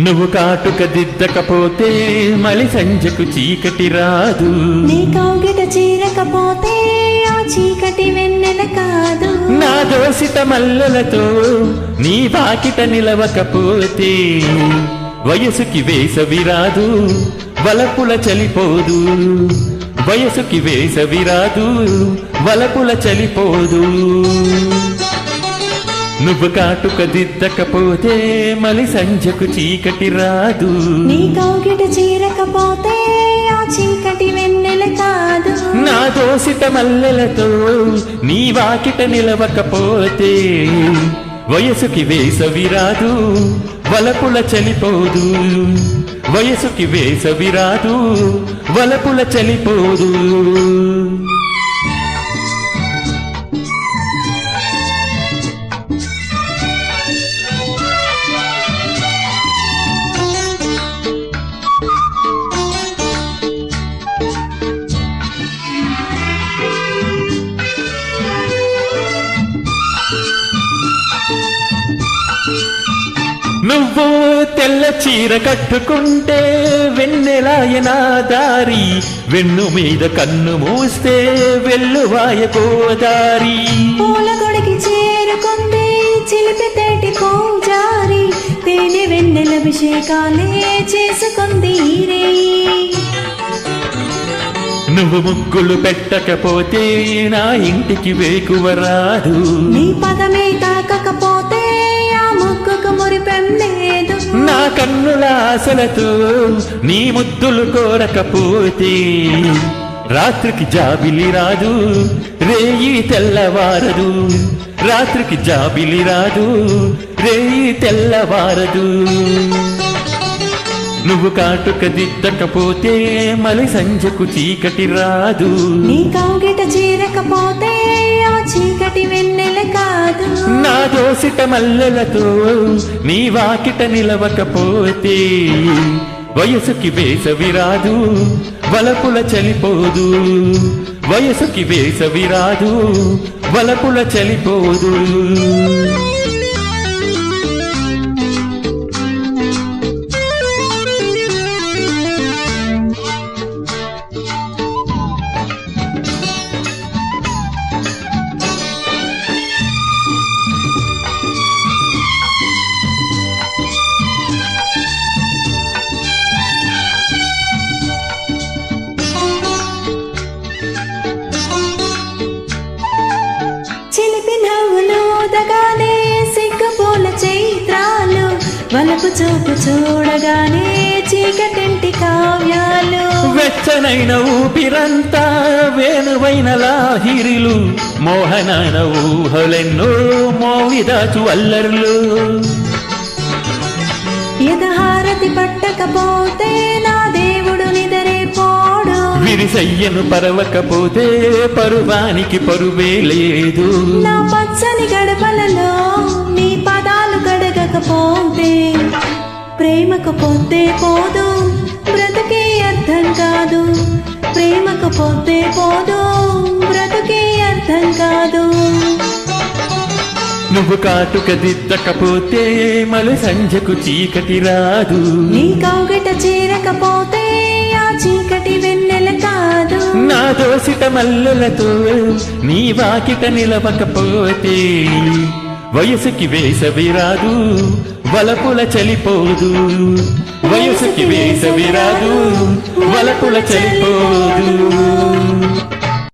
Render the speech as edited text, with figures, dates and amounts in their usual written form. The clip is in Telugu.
నువ్వు కాటుక దిద్దకపోతే మలి సంజకు చీకటి రాదు. నీ కౌగిట చీరకపోతే ఆ చీకటి వెన్నెల కాదు. నా దోసిట మల్లెలతో నీ వాకిట నిలవకపోతే వయసుకి వేసవి రాదు, వలపుల చలిపోదు. వయసుకి వేసవి రాదు, వలపుల చలిపోదు. నువ్వు కాటుక దిద్దకపోతే మలి సంజకు చీకటి రాదు. నీ కౌగిట చీరకపోతే ఆ చీకటి వెన్నెల కాదు. నా దోసిట మల్లెలతో నీ వాకిట నిలవకపోతే వయసుకి వేసవి రాదు, వలపుల చలిపోదు. వయసుకి వేసవి రాదు, వలపుల చలిపోదు. నువ్వు తెల్ల చీర కట్టుకుంటే వెన్నెలాయనా దారి, వెన్ను మీద కన్ను మూస్తే వెల్లువాయ గోదారి. పూల గొడికి చేరుకుంది చిలిపి తేటి పూజారి, తేనె వెన్నెల అభిషేకాలే చేసుకుంది రే. నువ్వు ముగ్గులు పెట్టకపోతే నా ఇంటికి వేకువ రాదు. నీ పదమే తాకకపోతే ఆ ముగ్గుకు మురిపెం లేదు. నా కన్నుల ఆశలతో నీ ముద్దులు కోరకపోతే రాత్రికి జాబిలి రాదు, రేయి తెల్లవారదు. రాత్రికి జాబిలి రాదు, రేయి తెల్లవారదు. నువ్వు కాటుక దిద్దకపోతే మలి సంజకు చీకటి రాదు. నీ కౌగిట చీరకపోతే ఆ చీకటి వెన్నెల కాదు. నా దోసిట మల్లెలతో నీ వాకిట నిలవకపోతే వయసుకి వేసవి రాదు, వలపుల చలిపోదు. వయసుకి వేసవి రాదు, వలపుల చలిపోదు. చిలిపి నవ్వులు ఊదగానే సిగ్గుపూల చైత్రాలు, వలపు చూపు చూడగానే చీకటింటి కావ్యాలు. వెచ్చనైన ఊపిరంతా వేణువైన లాహిరిలు, మోహనాన ఊహలెన్నో మోవిదాచు అల్లర్లు. ఎదహారతి పట్టకపోతే నా దేవుడు నిదరే పోడు. విరిసయ్యను పరవకపోతే పరువానికి పరువే లేదు. నా పచ్చని గడపలలో నీ పదాలు గడగకపోతే ప్రేమకు పొద్దే పోదు, బ్రతుకే అర్థం కాదు. ప్రేమకు పొద్దే పోదు, బ్రతుకే అర్థం కాదు. నువ్వు కాటుక దిద్దకపోతే మలి సంజకు చీకటి రాదు. నీ కౌగిట చేరకపోతే ఆ చీకటి వెన్నెల కాదు. నా దోసిట మల్లెలతో నీ వాకిట నిలవకపోతే వయసుకి వేసవి రాదు, వలపుల చలిపోదు. వయసుకి వేసవి రాదు, వలపుల చలిపోదు.